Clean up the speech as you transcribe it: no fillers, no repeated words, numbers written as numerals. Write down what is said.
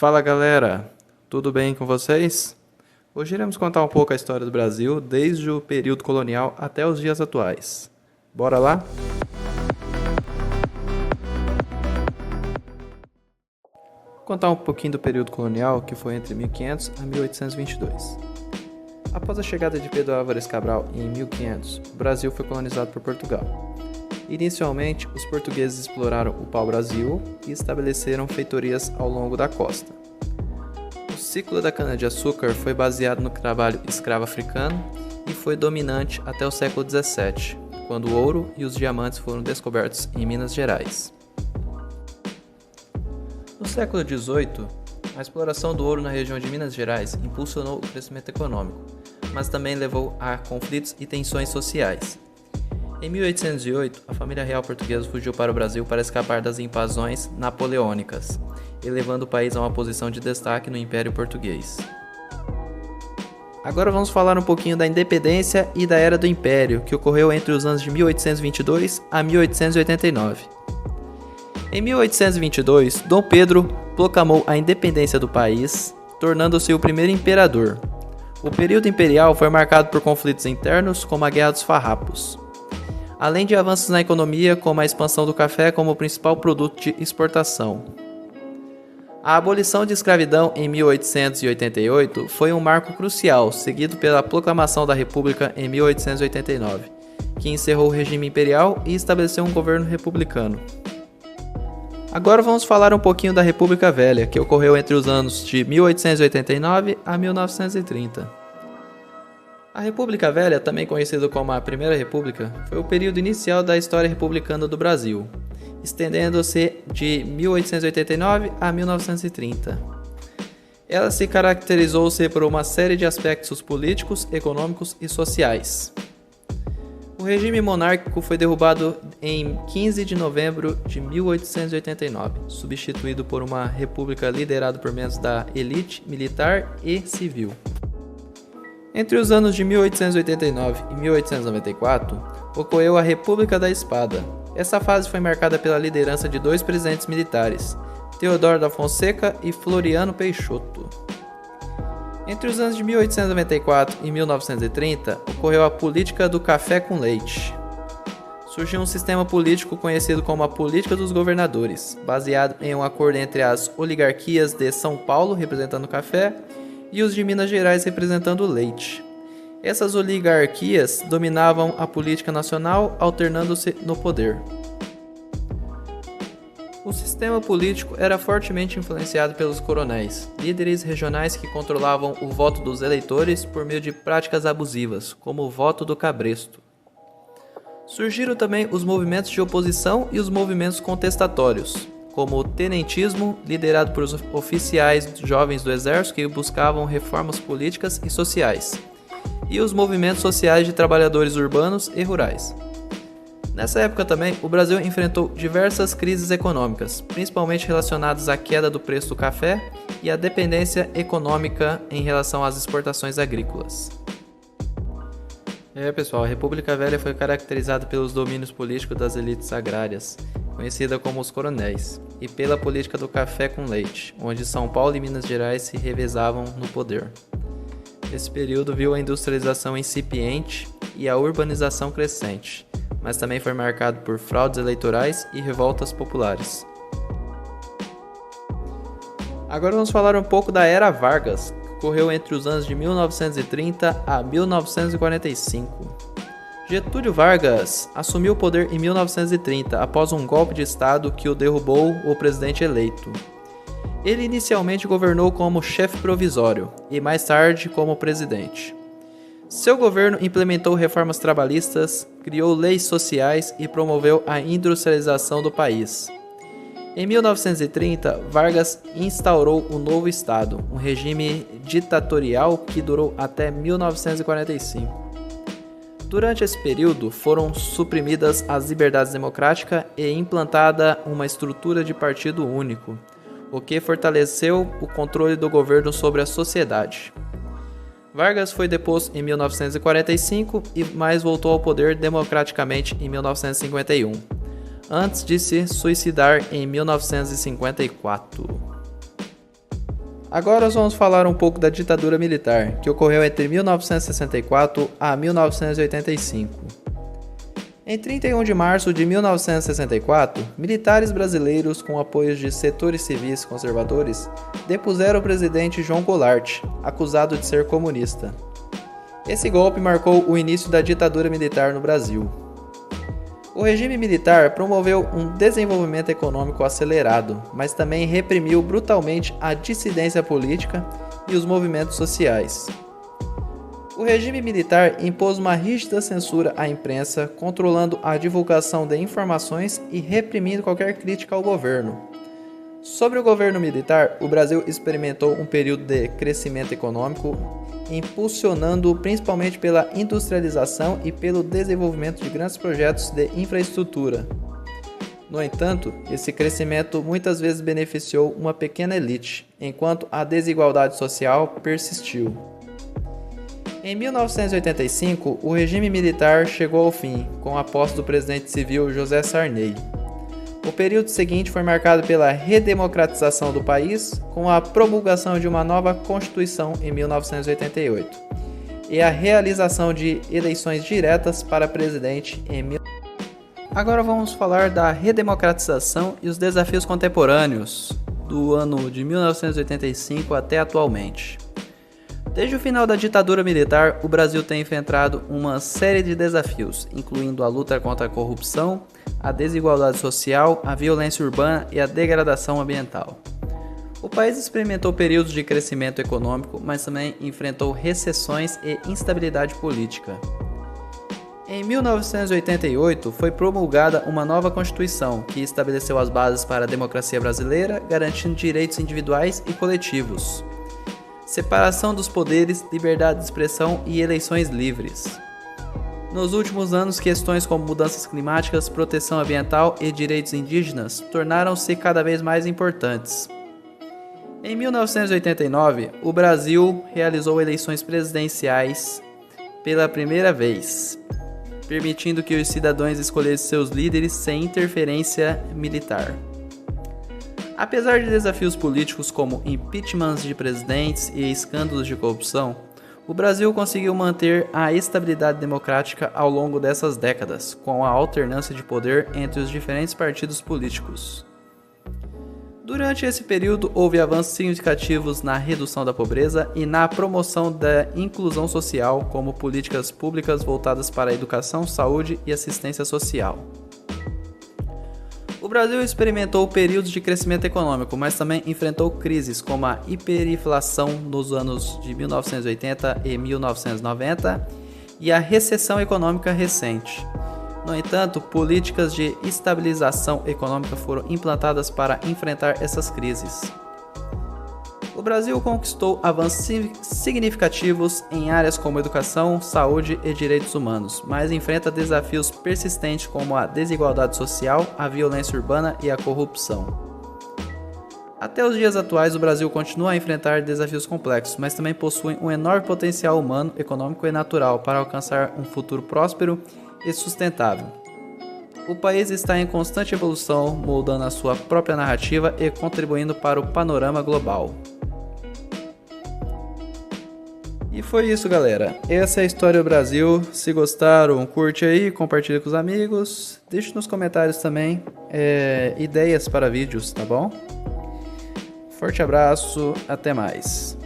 Fala galera, tudo bem com vocês? Hoje iremos contar um pouco a história do Brasil desde o período colonial até os dias atuais. Bora lá? Vou contar um pouquinho do período colonial, que foi entre 1500 a 1822. Após a chegada de Pedro Álvares Cabral em 1500, o Brasil foi colonizado por Portugal. Inicialmente, os portugueses exploraram o pau-brasil e estabeleceram feitorias ao longo da costa. O ciclo da cana-de-açúcar foi baseado no trabalho escravo africano e foi dominante até o século XVII, quando o ouro e os diamantes foram descobertos em Minas Gerais. No século XVIII, a exploração do ouro na região de Minas Gerais impulsionou o crescimento econômico, mas também levou a conflitos e tensões sociais. Em 1808, a família real portuguesa fugiu para o Brasil para escapar das invasões napoleônicas, elevando o país a uma posição de destaque no Império Português. Agora vamos falar um pouquinho da independência e da Era do Império, que ocorreu entre os anos de 1822 a 1889. Em 1822, Dom Pedro proclamou a independência do país, tornando-se o primeiro imperador. O período imperial foi marcado por conflitos internos, como a Guerra dos Farrapos, além de avanços na economia, como a expansão do café como principal produto de exportação. A abolição de escravidão em 1888 foi um marco crucial, seguido pela proclamação da República em 1889, que encerrou o regime imperial e estabeleceu um governo republicano. Agora vamos falar um pouquinho da República Velha, que ocorreu entre os anos de 1889 a 1930. A República Velha, também conhecida como a Primeira República, foi o período inicial da história republicana do Brasil, estendendo-se de 1889 a 1930. Ela se caracterizou-se por uma série de aspectos políticos, econômicos e sociais. O regime monárquico foi derrubado em 15 de novembro de 1889, substituído por uma república liderada por membros da elite militar e civil. Entre os anos de 1889 e 1894, ocorreu a República da Espada. Essa fase foi marcada pela liderança de dois presidentes militares, Teodoro da Fonseca e Floriano Peixoto. Entre os anos de 1894 e 1930, ocorreu a política do café com leite. Surgiu um sistema político conhecido como a Política dos Governadores, baseado em um acordo entre as oligarquias de São Paulo, representando o café, e os de Minas Gerais, representando o leite. Essas oligarquias dominavam a política nacional, alternando-se no poder. O sistema político era fortemente influenciado pelos coronéis, líderes regionais que controlavam o voto dos eleitores por meio de práticas abusivas, como o voto do cabresto. Surgiram também os movimentos de oposição e os movimentos contestatórios, como o tenentismo, liderado por oficiais jovens do exército que buscavam reformas políticas e sociais, e os movimentos sociais de trabalhadores urbanos e rurais. Nessa época também, o Brasil enfrentou diversas crises econômicas, principalmente relacionadas à queda do preço do café e à dependência econômica em relação às exportações agrícolas. Pessoal, a República Velha foi caracterizada pelos domínios políticos das elites agrárias, conhecida como os coronéis, e pela política do café com leite, onde São Paulo e Minas Gerais se revezavam no poder. Esse período viu a industrialização incipiente e a urbanização crescente, mas também foi marcado por fraudes eleitorais e revoltas populares. Agora vamos falar um pouco da Era Vargas, que ocorreu entre os anos de 1930 a 1945. Getúlio Vargas assumiu o poder em 1930 após um golpe de Estado que o derrubou o presidente eleito. Ele inicialmente governou como chefe provisório e mais tarde como presidente. Seu governo implementou reformas trabalhistas, criou leis sociais e promoveu a industrialização do país. Em 1930, Vargas instaurou o novo Estado, um regime ditatorial que durou até 1945. Durante esse período, foram suprimidas as liberdades democráticas e implantada uma estrutura de partido único, o que fortaleceu o controle do governo sobre a sociedade. Vargas foi deposto em 1945 e mais voltou ao poder democraticamente em 1951, antes de se suicidar em 1954. Agora nós vamos falar um pouco da ditadura militar, que ocorreu entre 1964 a 1985. Em 31 de março de 1964, militares brasileiros, com apoio de setores civis conservadores, depuseram o presidente João Goulart, acusado de ser comunista. Esse golpe marcou o início da ditadura militar no Brasil. O regime militar promoveu um desenvolvimento econômico acelerado, mas também reprimiu brutalmente a dissidência política e os movimentos sociais. O regime militar impôs uma rígida censura à imprensa, controlando a divulgação de informações e reprimindo qualquer crítica ao governo. Sob o governo militar, o Brasil experimentou um período de crescimento econômico, impulsionando principalmente pela industrialização e pelo desenvolvimento de grandes projetos de infraestrutura. No entanto, esse crescimento muitas vezes beneficiou uma pequena elite, enquanto a desigualdade social persistiu. Em 1985, o regime militar chegou ao fim, com a posse do presidente civil José Sarney. O período seguinte foi marcado pela redemocratização do país, com a promulgação de uma nova Constituição em 1988, e a realização de eleições diretas para presidente em 1990. Agora vamos falar da redemocratização e os desafios contemporâneos do ano de 1985 até atualmente. Desde o final da ditadura militar, o Brasil tem enfrentado uma série de desafios, incluindo a luta contra a corrupção, a desigualdade social, a violência urbana e a degradação ambiental. O país experimentou períodos de crescimento econômico, mas também enfrentou recessões e instabilidade política. Em 1988, foi promulgada uma nova Constituição, que estabeleceu as bases para a democracia brasileira, garantindo direitos individuais e coletivos, separação dos poderes, liberdade de expressão e eleições livres. Nos últimos anos, questões como mudanças climáticas, proteção ambiental e direitos indígenas tornaram-se cada vez mais importantes. Em 1989, o Brasil realizou eleições presidenciais pela primeira vez, permitindo que os cidadãos escolhessem seus líderes sem interferência militar. Apesar de desafios políticos como impeachments de presidentes e escândalos de corrupção, o Brasil conseguiu manter a estabilidade democrática ao longo dessas décadas, com a alternância de poder entre os diferentes partidos políticos. Durante esse período, houve avanços significativos na redução da pobreza e na promoção da inclusão social, como políticas públicas voltadas para a educação, saúde e assistência social. O Brasil experimentou períodos de crescimento econômico, mas também enfrentou crises como a hiperinflação nos anos de 1980 e 1990 e a recessão econômica recente. No entanto, políticas de estabilização econômica foram implantadas para enfrentar essas crises. O Brasil conquistou avanços significativos em áreas como educação, saúde e direitos humanos, mas enfrenta desafios persistentes como a desigualdade social, a violência urbana e a corrupção. Até os dias atuais, o Brasil continua a enfrentar desafios complexos, mas também possui um enorme potencial humano, econômico e natural para alcançar um futuro próspero e sustentável. O país está em constante evolução, moldando a sua própria narrativa e contribuindo para o panorama global. E foi isso, galera. Essa é a história do Brasil. Se gostaram, curte aí, compartilha com os amigos. Deixe nos comentários também ideias para vídeos, tá bom? Forte abraço, até mais.